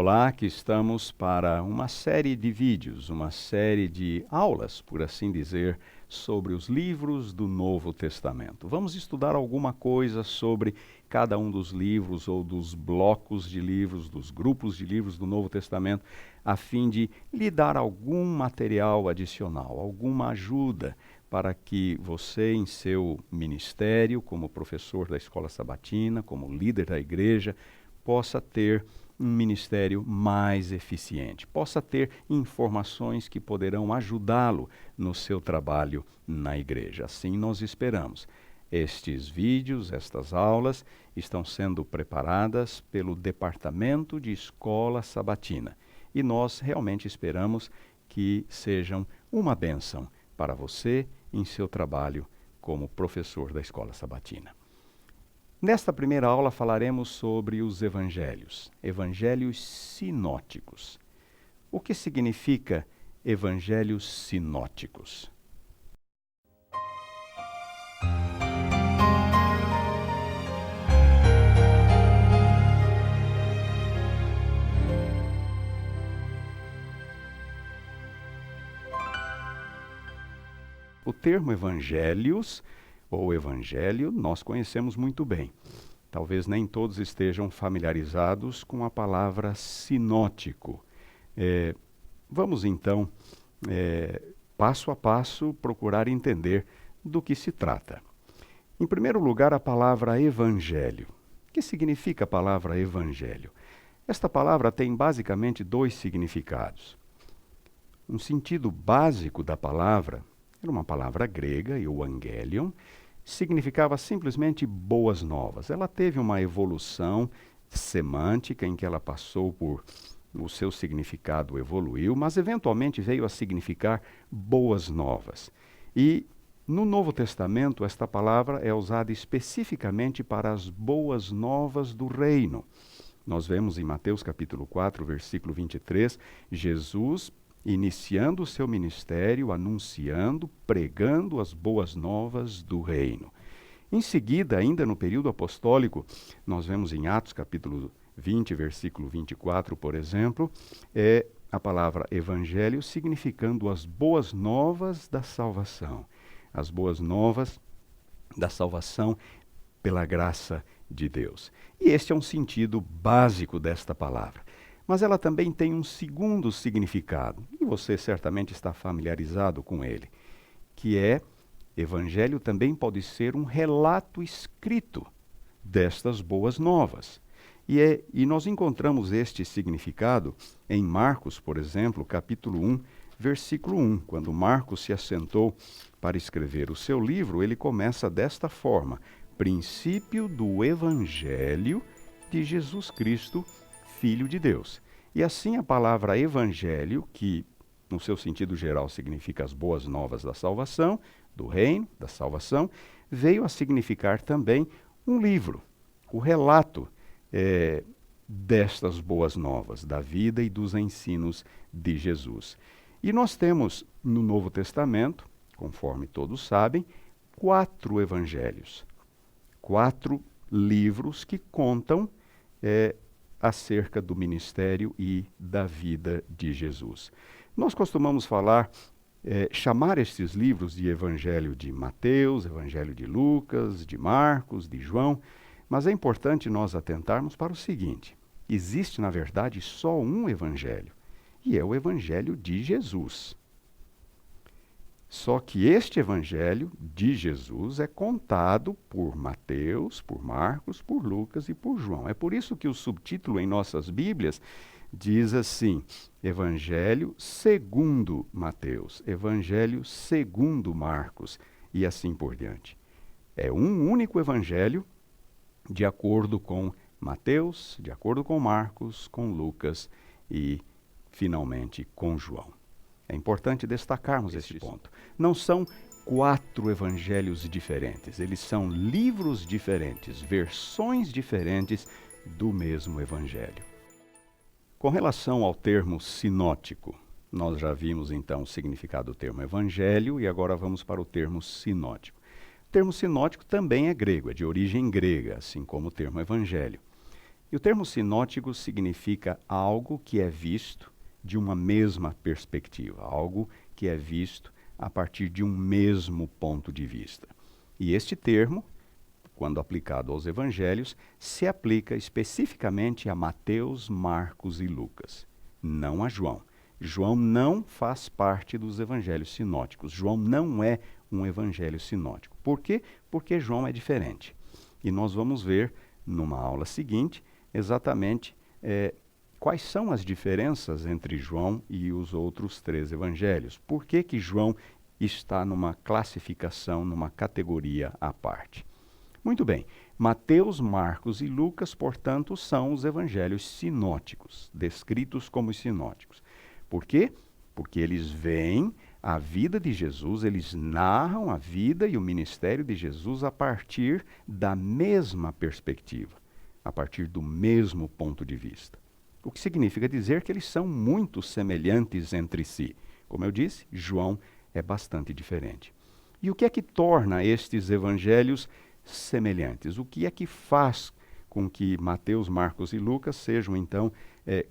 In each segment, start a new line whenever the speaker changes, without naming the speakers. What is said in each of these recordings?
Olá, aqui estamos para uma série de vídeos, uma série de aulas, por assim dizer, sobre os livros do Novo Testamento. Vamos estudar alguma coisa sobre cada um dos livros ou dos blocos de livros, dos grupos de livros do Novo Testamento, a fim de lhe dar algum material adicional, alguma ajuda para que você, em seu ministério, como professor da escola sabatina, como líder da igreja, possa ter um ministério mais eficiente, possa ter informações que poderão ajudá-lo no seu trabalho na igreja. Assim nós esperamos. Estes vídeos, estas aulas, estão sendo preparadas pelo Departamento de Escola Sabatina e nós realmente esperamos que sejam uma bênção para você em seu trabalho como professor da escola sabatina. Nesta primeira aula falaremos sobre os evangelhos sinóticos. O que significa evangelhos sinóticos? O termo evangelhos ou evangelho nós conhecemos muito bem. Talvez nem todos estejam familiarizados com a palavra sinótico. Vamos então, passo a passo, procurar entender do que se trata. Em primeiro lugar, a palavra evangelho. O que significa a palavra evangelho? Esta palavra tem basicamente dois significados. Um sentido básico da palavra era uma palavra grega, euangelion, significava simplesmente boas novas. Ela teve uma evolução semântica em que ela passou por... o seu significado evoluiu, mas eventualmente veio a significar boas novas. E no Novo Testamento esta palavra é usada especificamente para as boas novas do reino. Nós vemos em Mateus capítulo 4, versículo 23, Jesus iniciando o seu ministério, anunciando, pregando as boas novas do reino. Em seguida, ainda no período apostólico, nós vemos em Atos capítulo 20, versículo 24, por exemplo, a palavra evangelho significando as boas novas da salvação. As boas novas da salvação pela graça de Deus. E este é um sentido básico desta palavra. Mas ela também tem um segundo significado, e você certamente está familiarizado com ele, que evangelho também pode ser um relato escrito destas boas novas. E nós encontramos este significado em Marcos, por exemplo, capítulo 1, versículo 1. Quando Marcos se assentou para escrever o seu livro, ele começa desta forma: princípio do evangelho de Jesus Cristo, Filho de Deus. E assim a palavra evangelho, que no seu sentido geral significa as boas novas da salvação, do reino, da salvação, veio a significar também um livro, o relato destas boas novas, da vida e dos ensinos de Jesus. E nós temos no Novo Testamento, conforme todos sabem, 4 evangelhos, 4 livros que contam acerca do ministério e da vida de Jesus. Nós costumamos chamar estes livros de Evangelho de Mateus, Evangelho de Lucas, de Marcos, de João, mas é importante nós atentarmos para o seguinte: existe, na verdade, só um Evangelho, e é o Evangelho de Jesus. Só que este Evangelho de Jesus é contado por Mateus, por Marcos, por Lucas e por João. É por isso que o subtítulo em nossas Bíblias diz assim: Evangelho segundo Mateus, Evangelho segundo Marcos, e assim por diante. É um único Evangelho, de acordo com Mateus, de acordo com Marcos, com Lucas e, finalmente, com João. É importante destacarmos esse ponto. Não são 4 evangelhos diferentes, eles são livros diferentes, versões diferentes do mesmo evangelho. Com relação ao termo sinótico, nós já vimos então o significado do termo evangelho e agora vamos para o termo sinótico. O termo sinótico também é grego, é de origem grega, assim como o termo evangelho. E o termo sinótico significa algo que é visto de uma mesma perspectiva, algo que é visto a partir de um mesmo ponto de vista. E este termo, quando aplicado aos evangelhos, se aplica especificamente a Mateus, Marcos e Lucas, não a João. João não faz parte dos evangelhos sinóticos. João não é um evangelho sinótico. Por quê? Porque João é diferente. E nós vamos ver, numa aula seguinte, exatamente quais são as diferenças entre João e os outros 3 evangelhos. Por que que João está numa classificação, numa categoria à parte? Muito bem, Mateus, Marcos e Lucas, portanto, são os evangelhos sinóticos, descritos como sinóticos. Por quê? Porque eles veem a vida de Jesus, eles narram a vida e o ministério de Jesus a partir da mesma perspectiva, a partir do mesmo ponto de vista. O que significa dizer que eles são muito semelhantes entre si. Como eu disse, João é bastante diferente. E o que é que torna estes evangelhos semelhantes? O que é que faz com que Mateus, Marcos e Lucas sejam, então,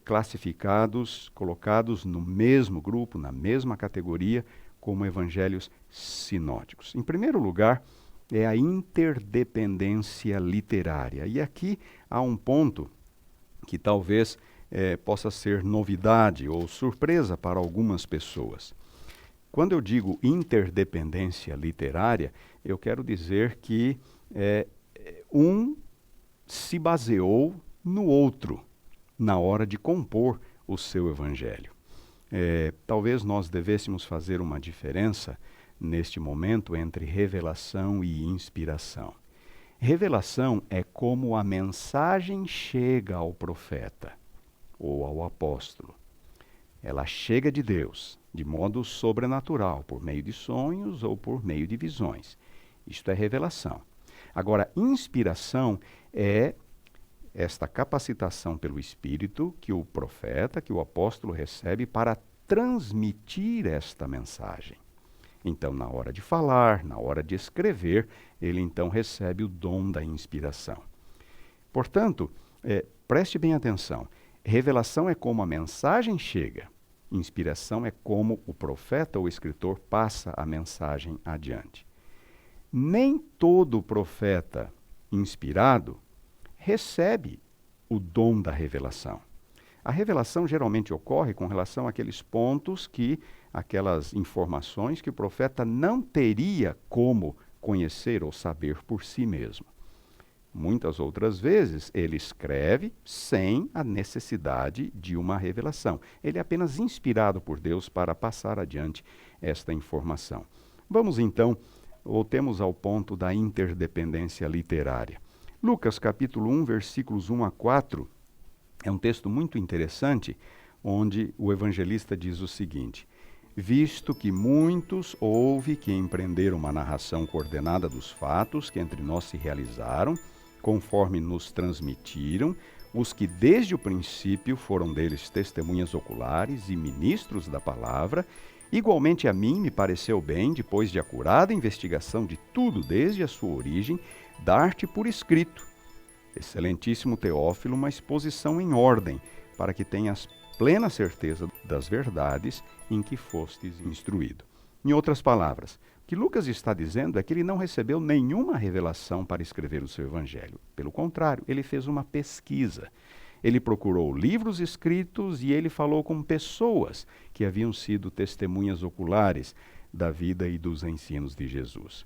classificados, colocados no mesmo grupo, na mesma categoria, como evangelhos sinóticos? Em primeiro lugar, é a interdependência literária. E aqui há um ponto que talvez possa ser novidade ou surpresa para algumas pessoas. Quando eu digo interdependência literária, eu quero dizer que um se baseou no outro na hora de compor o seu evangelho. Talvez nós devêssemos fazer uma diferença neste momento entre revelação e inspiração. Revelação é como a mensagem chega ao profeta ou ao apóstolo. Ela chega de Deus, de modo sobrenatural, por meio de sonhos ou por meio de visões. Isto é revelação. Agora, inspiração é esta capacitação pelo Espírito que o profeta, que o apóstolo recebe para transmitir esta mensagem. Então, na hora de falar, na hora de escrever, ele então recebe o dom da inspiração. Portanto, preste bem atenção. Revelação é como a mensagem chega. Inspiração é como o profeta ou o escritor passa a mensagem adiante. Nem todo profeta inspirado recebe o dom da revelação. A revelação geralmente ocorre com relação àqueles pontos aquelas informações que o profeta não teria como conhecer ou saber por si mesmo. Muitas outras vezes ele escreve sem a necessidade de uma revelação. Ele é apenas inspirado por Deus para passar adiante esta informação. Vamos então, voltemos ao ponto da interdependência literária. Lucas capítulo 1, versículos 1 a 4, é um texto muito interessante, onde o evangelista diz o seguinte: visto que muitos houve que empreenderam uma narração coordenada dos fatos que entre nós se realizaram, conforme nos transmitiram, os que desde o princípio foram deles testemunhas oculares e ministros da palavra, igualmente a mim me pareceu bem, depois de acurada investigação de tudo desde a sua origem, dar-te por escrito, excelentíssimo Teófilo, uma exposição em ordem, para que tenhas plena certeza das verdades em que fostes instruído. Em outras palavras, o que Lucas está dizendo é que ele não recebeu nenhuma revelação para escrever o seu evangelho. Pelo contrário, ele fez uma pesquisa. Ele procurou livros escritos e ele falou com pessoas que haviam sido testemunhas oculares da vida e dos ensinos de Jesus.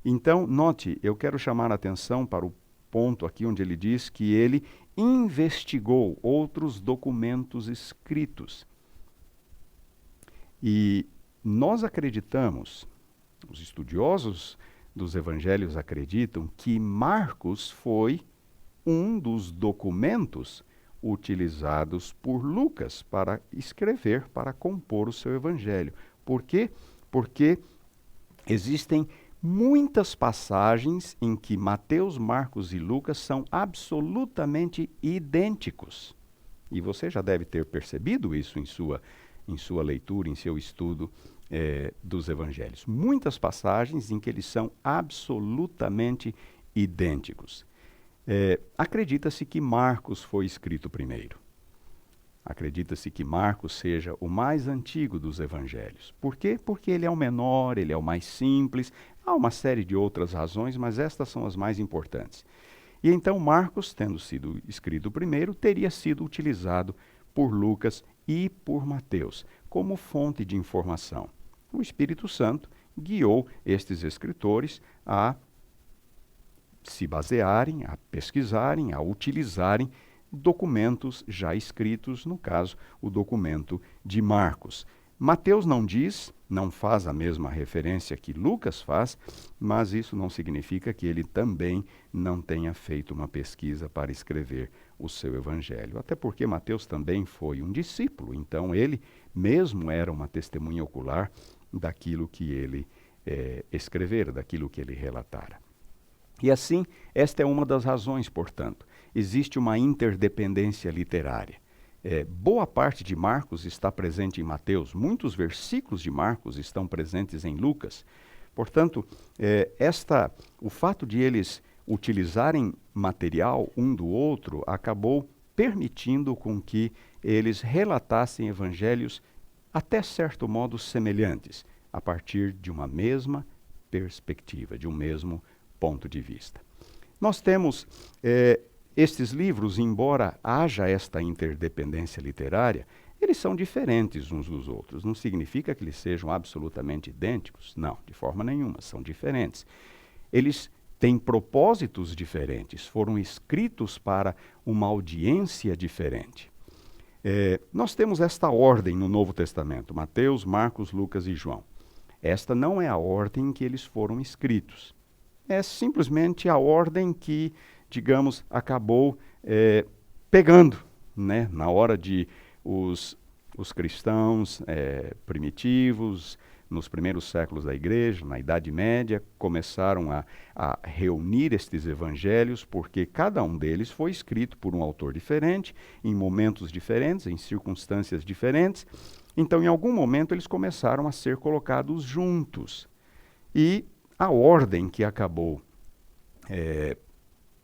Então, note, eu quero chamar a atenção para o ponto aqui onde ele diz que ele investigou outros documentos escritos. E nós acreditamos, os estudiosos dos evangelhos acreditam, que Marcos foi um dos documentos utilizados por Lucas para escrever, para compor o seu evangelho. Por quê? Porque existem muitas passagens em que Mateus, Marcos e Lucas são absolutamente idênticos. E você já deve ter percebido isso em sua leitura, em seu estudo dos evangelhos. Muitas passagens em que eles são absolutamente idênticos. Acredita-se que Marcos foi escrito primeiro. Acredita-se que Marcos seja o mais antigo dos evangelhos. Por quê? Porque ele é o menor, ele é o mais simples. Há uma série de outras razões, mas estas são as mais importantes. E então Marcos, tendo sido escrito primeiro, teria sido utilizado por Lucas e por Mateus como fonte de informação. O Espírito Santo guiou estes escritores a se basearem, a pesquisarem, a utilizarem documentos já escritos, no caso, o documento de Marcos. Mateus não diz, não faz a mesma referência que Lucas faz, mas isso não significa que ele também não tenha feito uma pesquisa para escrever o seu evangelho. Até porque Mateus também foi um discípulo, então ele mesmo era uma testemunha ocular daquilo que ele escrevera, daquilo que ele relatara. E assim, esta é uma das razões, portanto. Existe uma interdependência literária. Boa parte de Marcos está presente em Mateus, muitos versículos de Marcos estão presentes em Lucas. Portanto, o fato de eles utilizarem material um do outro acabou permitindo com que eles relatassem evangelhos até certo modo semelhantes, a partir de uma mesma perspectiva, de um mesmo ponto de vista. Nós temos estes livros, embora haja esta interdependência literária, eles são diferentes uns dos outros. Não significa que eles sejam absolutamente idênticos. Não, de forma nenhuma, são diferentes. Eles têm propósitos diferentes, foram escritos para uma audiência diferente. Nós temos esta ordem no Novo Testamento, Mateus, Marcos, Lucas e João. Esta não é a ordem em que eles foram escritos. É simplesmente a ordem que, digamos, acabou pegando, né, na hora de os cristãos primitivos, nos primeiros séculos da igreja, na Idade Média, começaram a reunir estes evangelhos, porque cada um deles foi escrito por um autor diferente, em momentos diferentes, em circunstâncias diferentes. Então, em algum momento, eles começaram a ser colocados juntos. E a ordem que acabou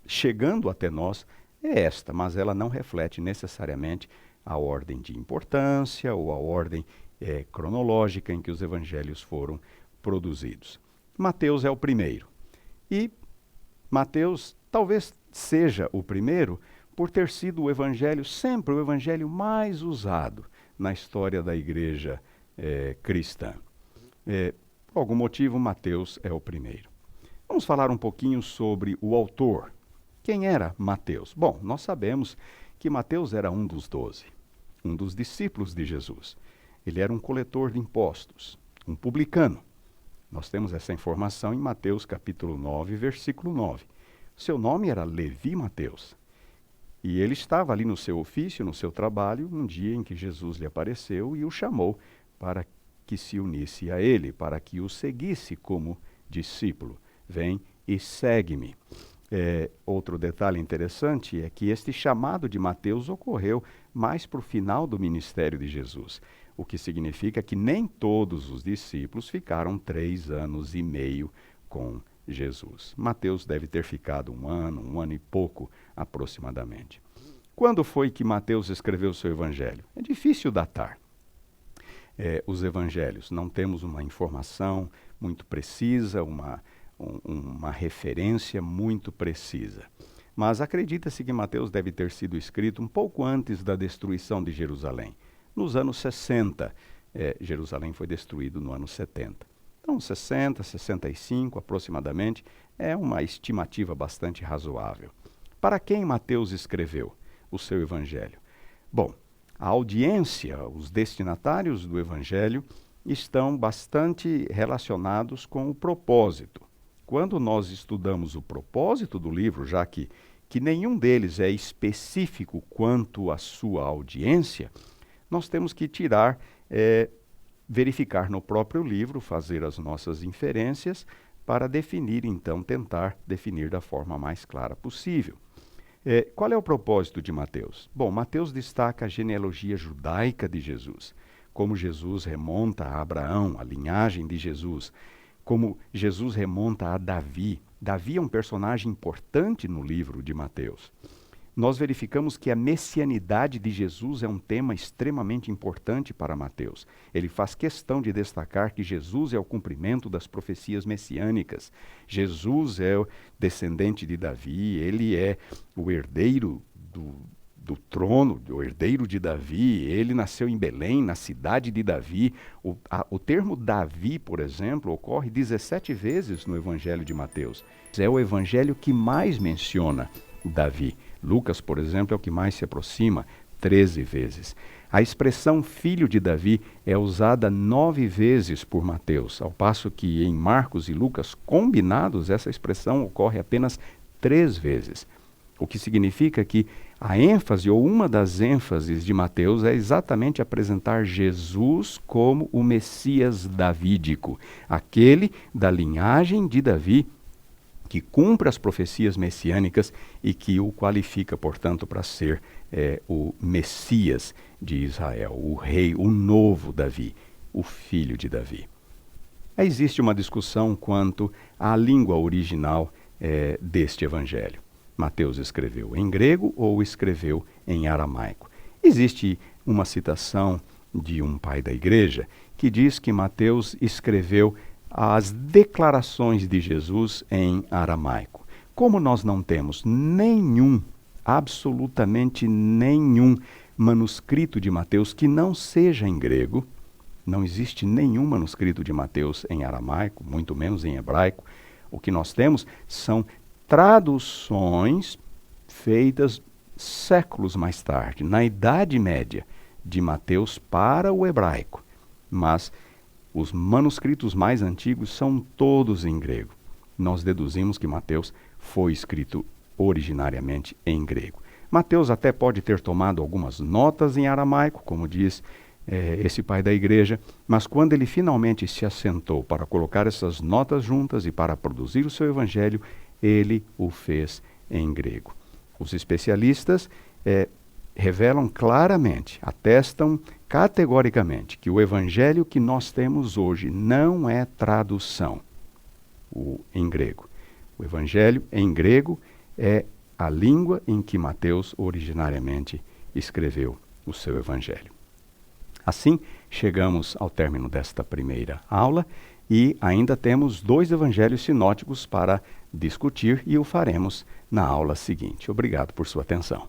chegando até nós é esta, mas ela não reflete necessariamente a ordem de importância ou a ordem cronológica em que os evangelhos foram produzidos. Mateus é o primeiro. E Mateus talvez seja o primeiro por ter sido o evangelho, sempre o evangelho mais usado na história da igreja cristã. Por algum motivo, Mateus é o primeiro. Vamos falar um pouquinho sobre o autor. Quem era Mateus? Bom, nós sabemos que Mateus era um dos 12, um dos discípulos de Jesus. Ele era um coletor de impostos, um publicano. Nós temos essa informação em Mateus capítulo 9, versículo 9. Seu nome era Levi Mateus. E ele estava ali no seu ofício, no seu trabalho, um dia em que Jesus lhe apareceu e o chamou para que se unisse a ele, para que o seguisse como discípulo. Vem e segue-me. Outro detalhe interessante é que este chamado de Mateus ocorreu mais para o final do ministério de Jesus, o que significa que nem todos os discípulos ficaram 3 anos e meio com Jesus. Mateus deve ter ficado um ano e pouco aproximadamente. Quando foi que Mateus escreveu seu evangelho? É difícil datar os evangelhos. Não temos uma informação muito precisa, uma referência muito precisa. Mas acredita-se que Mateus deve ter sido escrito um pouco antes da destruição de Jerusalém, nos anos 60. Jerusalém foi destruído no ano 70. Então, 60, 65 aproximadamente, é uma estimativa bastante razoável. Para quem Mateus escreveu o seu evangelho? Bom, a audiência, os destinatários do evangelho, estão bastante relacionados com o propósito. Quando nós estudamos o propósito do livro, já que nenhum deles é específico quanto à sua audiência, nós temos que verificar no próprio livro, fazer as nossas inferências para definir, então, tentar definir da forma mais clara possível. Qual é o propósito de Mateus? Bom, Mateus destaca a genealogia judaica de Jesus, como Jesus remonta a Abraão, a linhagem de Jesus, como Jesus remonta a Davi, Davi é um personagem importante no livro de Mateus. Nós verificamos que a messianidade de Jesus é um tema extremamente importante para Mateus. Ele faz questão de destacar que Jesus é o cumprimento das profecias messiânicas. Jesus é o descendente de Davi, ele é o herdeiro do trono, o herdeiro de Davi. Ele nasceu em Belém, na cidade de Davi. O termo Davi, por exemplo, ocorre 17 vezes no Evangelho de Mateus. É o evangelho que mais menciona Davi. Lucas, por exemplo, é o que mais se aproxima, 13 vezes. A expressão filho de Davi é usada 9 vezes por Mateus, ao passo que em Marcos e Lucas, combinados, essa expressão ocorre apenas 3 vezes. O que significa que a ênfase, ou uma das ênfases de Mateus, é exatamente apresentar Jesus como o Messias davídico, aquele da linhagem de Davi, que cumpre as profecias messiânicas e que o qualifica, portanto, para ser o Messias de Israel, o rei, o novo Davi, o filho de Davi. Existe uma discussão quanto à língua original deste evangelho. Mateus escreveu em grego ou escreveu em aramaico? Existe uma citação de um pai da igreja que diz que Mateus escreveu as declarações de Jesus em aramaico. Como nós não temos absolutamente nenhum manuscrito de Mateus que não seja em grego, não existe nenhum manuscrito de Mateus em aramaico, muito menos em hebraico. O que nós temos são traduções feitas séculos mais tarde, na Idade Média, de Mateus para o hebraico. Mas os manuscritos mais antigos são todos em grego. Nós deduzimos que Mateus foi escrito originariamente em grego. Mateus até pode ter tomado algumas notas em aramaico, como diz esse pai da igreja, mas quando ele finalmente se assentou para colocar essas notas juntas e para produzir o seu evangelho, ele o fez em grego. Os especialistas revelam claramente, atestam categoricamente que o evangelho que nós temos hoje não é tradução em grego. O evangelho em grego é a língua em que Mateus originariamente escreveu o seu evangelho. Assim, chegamos ao término desta primeira aula e ainda temos 2 evangelhos sinóticos para discutir e o faremos na aula seguinte. Obrigado por sua atenção.